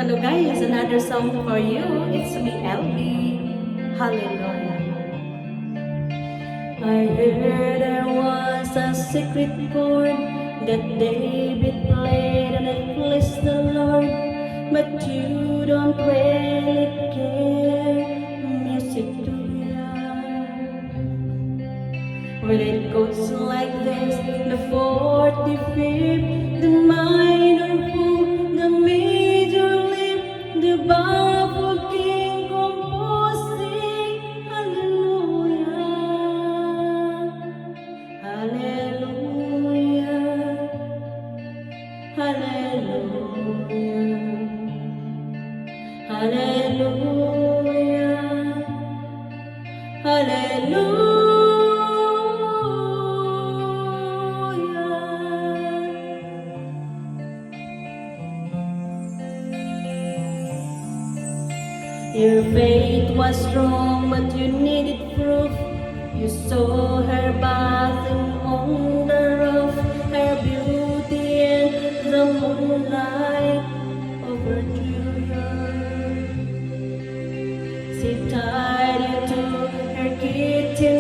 Hello guys, another song for you. It's me, LB. Hallelujah. I heard there was a secret chord that David played and it pleased the Lord, but you don't really care. Music to ya. Well, it goes like this: the fourth, the fifth, the minor fourth, the major lift, the baffled king composing. Hallelujah, hallelujah, hallelujah, hallelujah, hallelujah. Your faith was strong, but you needed proof. You saw her bathing on the roof, her beauty and the moonlight overdrew you. She tied you to her kitchen